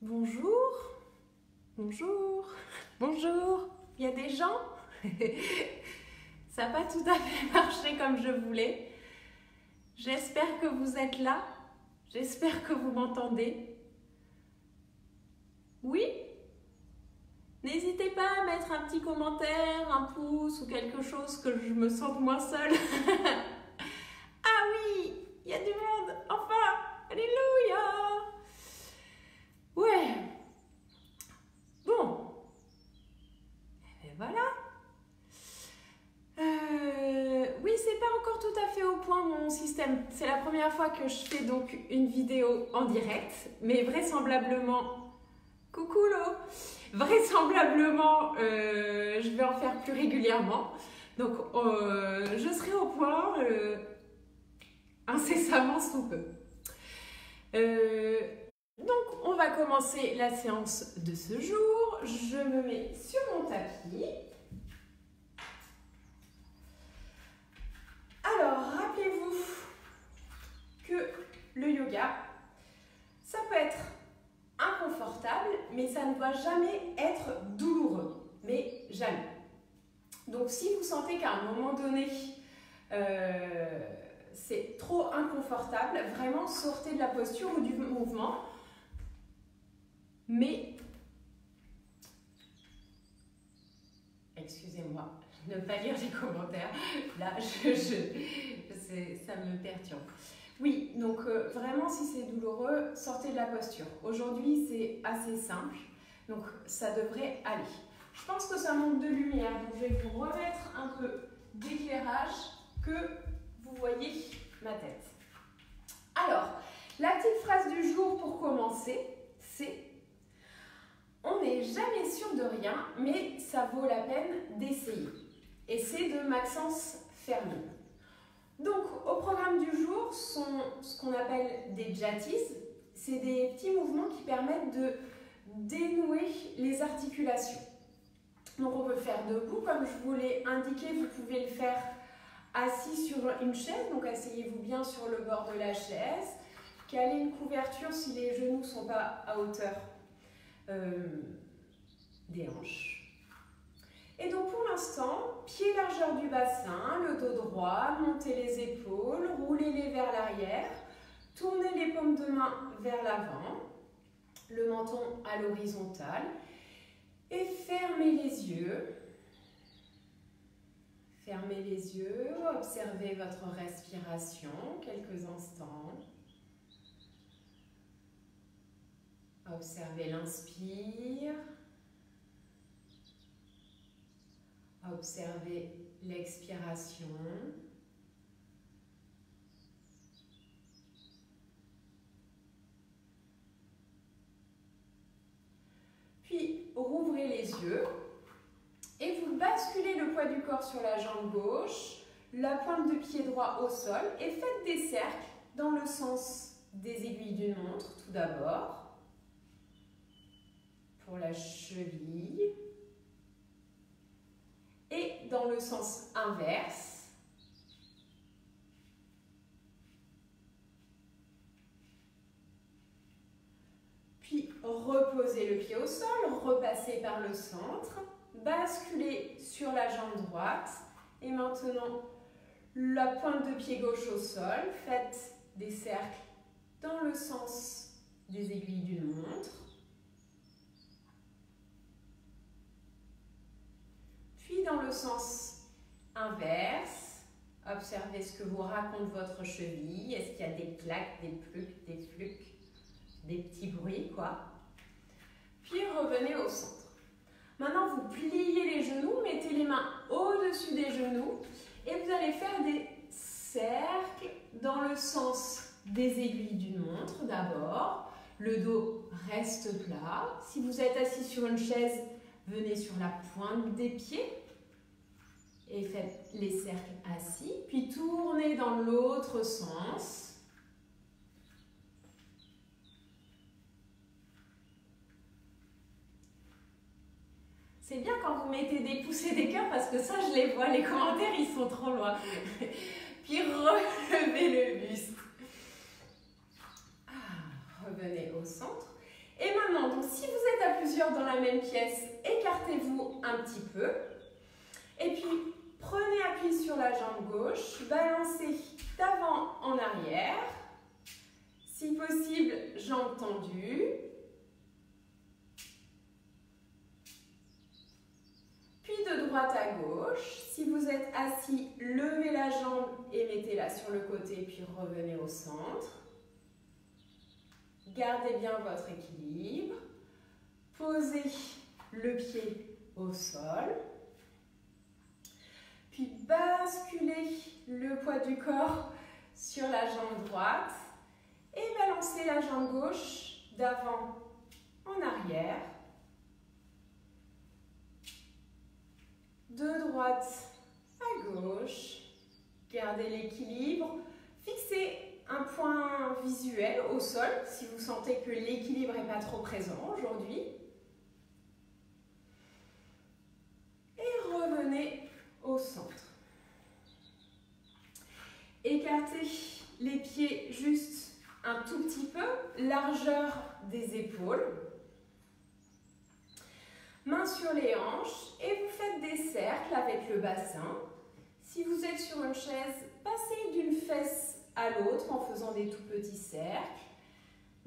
Bonjour, bonjour, bonjour. Il y a des gens? Ça n'a pas tout à fait marché comme je voulais. J'espère que vous êtes là. J'espère que vous m'entendez. Oui? N'hésitez pas à mettre un petit commentaire, un pouce ou quelque chose que je me sente moins seule. Ah oui, il y a du monde, enfin, alléluia. Ouais. Bon. Et voilà. Oui, c'est pas encore tout à fait au point mon système. C'est la première fois que je fais donc une vidéo en direct, mais vraisemblablement... Coucou Lo. Vraisemblablement, je vais en faire plus régulièrement. Donc, je serai au point incessamment sous peu. Donc, on va commencer la séance de ce jour. Je me mets sur mon tapis. Alors, rappelez-vous que le yoga, ça peut être inconfortable, mais ça ne doit jamais être douloureux, mais jamais. Donc, si vous sentez qu'à un moment donné, c'est trop inconfortable, vraiment sortez de la posture ou du mouvement, mais, excusez-moi, ne pas lire les commentaires, là, ça me perturbe. Oui, donc vraiment, si c'est douloureux, sortez de la posture. Aujourd'hui, c'est assez simple, donc ça devrait aller. Je pense que ça manque de lumière, donc je vais vous remettre un peu d'éclairage que vous voyez ma tête. Alors, la petite phrase du jour pour commencer, c'est « On n'est jamais sûr de rien, mais ça vaut la peine d'essayer ». Et c'est de Maxence Fermin. Donc, au programme du jour sont ce qu'on appelle des jatis. C'est des petits mouvements qui permettent de dénouer les articulations. Donc, on peut faire debout, comme je vous l'ai indiqué, vous pouvez le faire assis sur une chaise. Donc, asseyez-vous bien sur le bord de la chaise. Calez une couverture si les genoux ne sont pas à hauteur des hanches. Et donc pour l'instant, pied largeur du bassin, le dos droit, montez les épaules, roulez-les vers l'arrière, tournez les paumes de main vers l'avant, le menton à l'horizontale et fermez les yeux. Fermez les yeux, observez votre respiration quelques instants. Observez l'inspire. Observez l'expiration. Puis, rouvrez les yeux et vous basculez le poids du corps sur la jambe gauche, la pointe de pied droit au sol et faites des cercles dans le sens des aiguilles d'une montre tout d'abord, pour la cheville. Et dans le sens inverse, puis reposez le pied au sol, repassez par le centre, basculez sur la jambe droite et maintenant la pointe de pied gauche au sol, faites des cercles dans le sens des aiguilles d'une montre. Puis dans le sens inverse, observez ce que vous raconte votre cheville. Est-ce qu'il y a des claques, des plucs, des flucs, des petits bruits, quoi. Puis revenez au centre. Maintenant, vous pliez les genoux, mettez les mains au-dessus des genoux et vous allez faire des cercles dans le sens des aiguilles d'une montre d'abord. Le dos reste plat. Si vous êtes assis sur une chaise, venez sur la pointe des pieds et faites les cercles assis, puis tournez dans l'autre sens. C'est bien quand vous mettez des pouces et des cœurs parce que ça je les vois, les commentaires ils sont trop loin. Puis relevez le buste. Revenez au centre. Et maintenant, donc, si vous êtes à plusieurs dans la même pièce, écartez-vous un petit peu. Et puis, prenez appui sur la jambe gauche, balancez d'avant en arrière. Si possible, jambes tendues. Puis de droite à gauche. Si vous êtes assis, levez la jambe et mettez-la sur le côté, puis revenez au centre. Gardez bien votre équilibre. Posez le pied au sol. Puis basculez le poids du corps sur la jambe droite. Et balancez la jambe gauche d'avant en arrière. De droite à gauche. Gardez l'équilibre. Fixez un point visuel au sol si vous sentez que l'équilibre n'est pas trop présent aujourd'hui. Et revenez au centre. Écartez les pieds juste un tout petit peu, largeur des épaules. Mains sur les hanches et vous faites des cercles avec le bassin. Si vous êtes sur une chaise, passez d'une fesse à l'autre en faisant des tout petits cercles.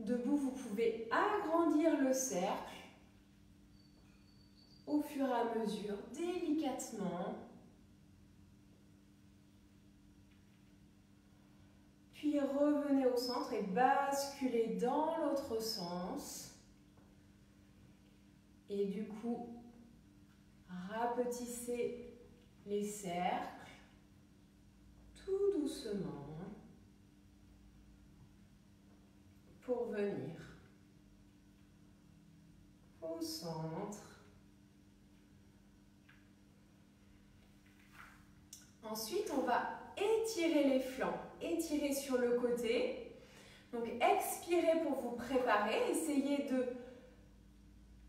Debout, vous pouvez agrandir le cercle au fur et à mesure, délicatement. Puis revenez au centre et basculez dans l'autre sens. Et du coup, rapetissez les cercles tout doucement pour venir au centre. Ensuite, on va étirer les flancs, étirer sur le côté. Donc, expirez pour vous préparer. Essayez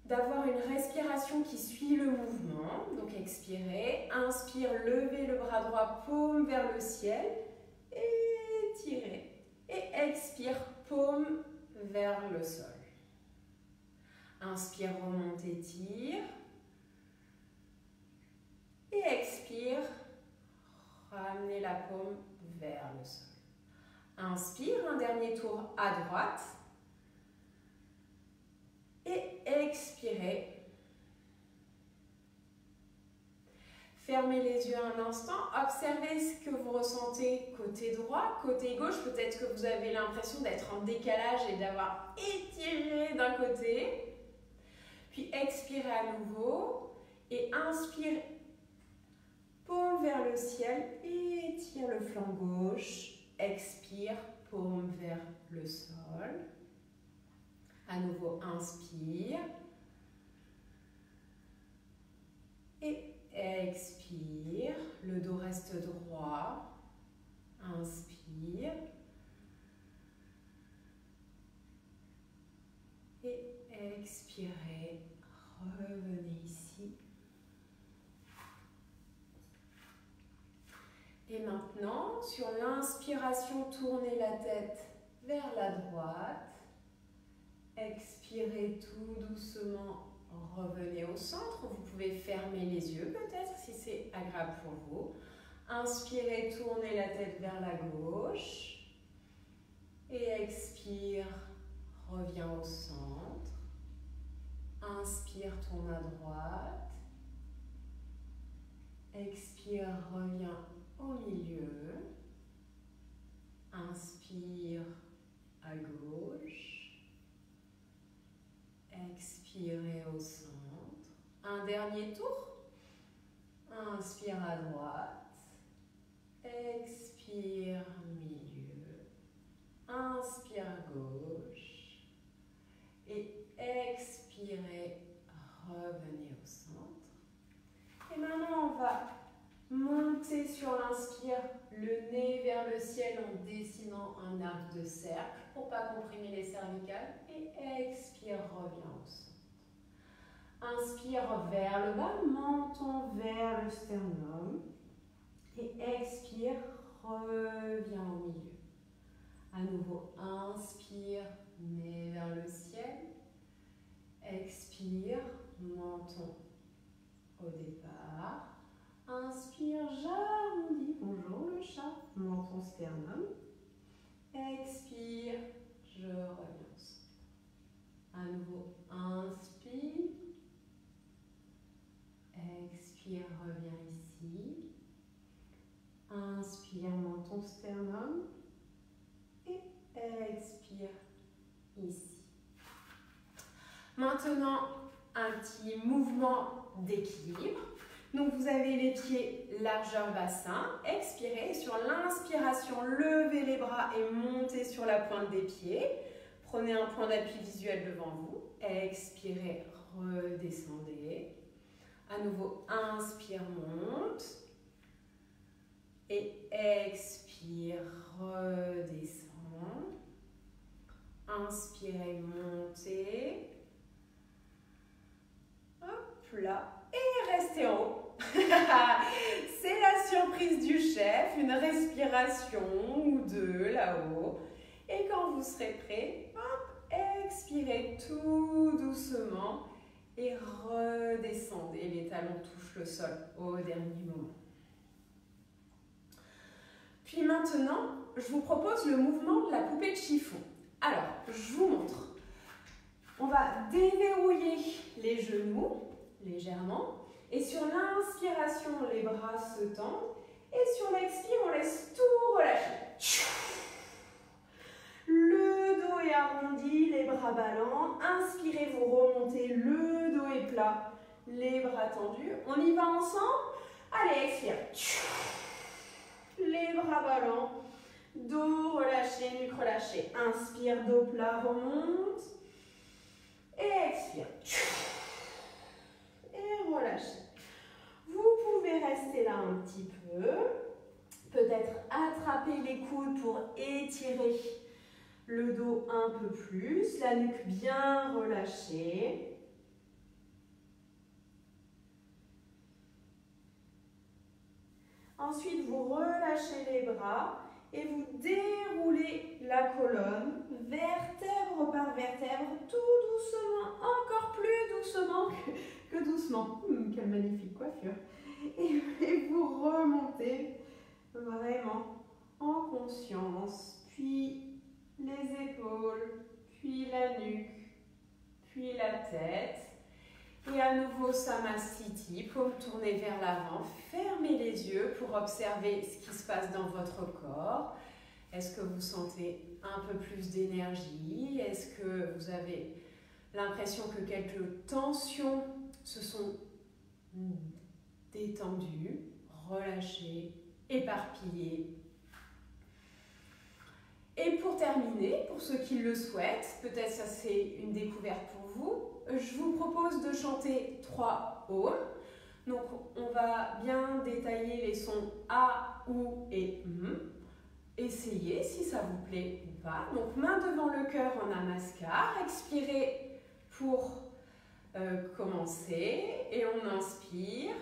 d'avoir une respiration qui suit le mouvement. Donc, expirez. Inspire, levez le bras droit, paume vers le ciel. Étirez. Et expire, paume vers le sol. Inspire, remonte, étire. Et expire. Ramenez la paume vers le sol. Inspire, un dernier tour à droite. Et expirez. Fermez les yeux un instant. Observez ce que vous ressentez côté droit, côté gauche. Peut-être que vous avez l'impression d'être en décalage et d'avoir étiré d'un côté. Puis expirez à nouveau. Et inspire. Paume vers le ciel, étire le flanc gauche, expire, paume vers le sol. À nouveau, inspire. Et expire, le dos reste droit. Inspire. Et expirez, revenez ici. Et maintenant, sur l'inspiration, tournez la tête vers la droite. Expirez tout doucement, revenez au centre. Vous pouvez fermer les yeux peut-être si c'est agréable pour vous. Inspirez, tournez la tête vers la gauche. Et expire, reviens au centre. Inspire, tourne à droite. Expire, reviens au milieu. Inspire à gauche. Expirez au centre. Un dernier tour. Inspire à droite. Expire milieu. Inspire à gauche. Et expirez. Revenez au centre. Et maintenant, on va monter sur l'inspire, le nez vers le ciel en dessinant un arc de cercle pour ne pas comprimer les cervicales. Et expire, reviens au centre. Inspire vers le bas, menton vers le sternum. Et expire, reviens au milieu. À nouveau, inspire, nez vers le ciel. menton au départ. Inspire, j'arrondis. Bonjour le chat. Menton sternum. Expire, je relance. À nouveau, inspire. Expire, reviens ici. Inspire, menton sternum. Et expire ici. Maintenant, un petit mouvement d'équilibre. Donc, vous avez les pieds largeur bassin. Expirez. Sur l'inspiration, levez les bras et montez sur la pointe des pieds. Prenez un point d'appui visuel devant vous. Expirez, redescendez. À nouveau, inspire, monte. Et expire, redescend. Inspirez, montez. Hop là. Et restez en haut. C'est la surprise du chef. Une respiration ou deux là-haut. Et quand vous serez prêt, hop, expirez tout doucement. Et redescendez. Les talons touchent le sol au dernier moment. Puis maintenant, je vous propose le mouvement de la poupée de chiffon. Alors, je vous montre. On va déverrouiller les genoux légèrement. Et sur l'inspiration, les bras se tendent. Et sur l'expire, on laisse tout relâcher. Le dos est arrondi, les bras ballants. Inspirez, vous remontez, le dos est plat, les bras tendus. On y va ensemble. Allez, expire. Les bras ballants, dos relâché, nuque relâchée. Inspire, dos plat, remonte. Et expire. Et relâchez. Vous pouvez rester là un petit peu. Peut-être attraper les coudes pour étirer le dos un peu plus. La nuque bien relâchée. Ensuite, vous relâchez les bras et vous déroulez la colonne, vertèbre par vertèbre, tout doucement, encore plus doucement que doucement. Quelle magnifique coiffure. Et vous remontez vraiment en conscience, puis les épaules, puis la nuque, puis la tête. Et à nouveau Samastiti, paume tournée vers l'avant, fermez les yeux pour observer ce qui se passe dans votre corps. Est-ce que vous sentez un peu plus d'énergie? Est-ce que vous avez l'impression que quelques tensions se sont détendues, relâchées, éparpillées? Et pour terminer, pour ceux qui le souhaitent, peut-être ça c'est une découverte pour vous, je vous propose de chanter 3 ohms. Donc on va bien détailler les sons A, OU et M. Essayez si ça vous plaît ou pas. Donc main devant le cœur en namaskar. Expirez pour commencer. Et on inspire.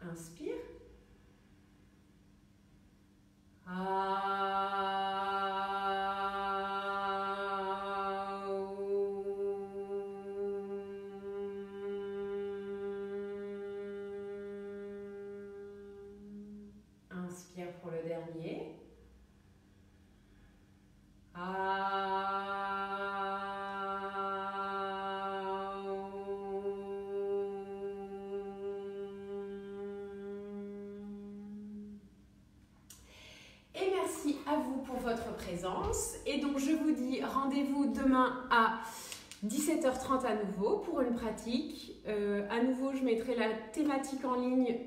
Inspire. Inspire pour le dernier. Et merci à vous pour votre présence. Et donc je vous dis rendez-vous demain à 17h30 à nouveau pour une pratique. À nouveau, je mettrai la thématique en ligne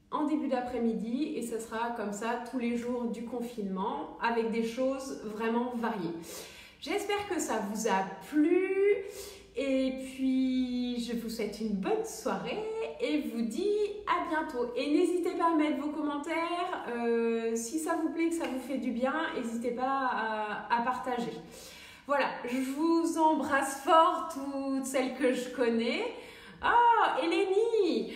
en début d'après-midi et ce sera comme ça tous les jours du confinement avec des choses vraiment variées. J'espère que ça vous a plu et puis je vous souhaite une bonne soirée et vous dis à bientôt. Et n'hésitez pas à mettre vos commentaires, si ça vous plaît, que ça vous fait du bien, n'hésitez pas à partager. Voilà, je vous embrasse fort, toutes celles que je connais. Ah, Eleni!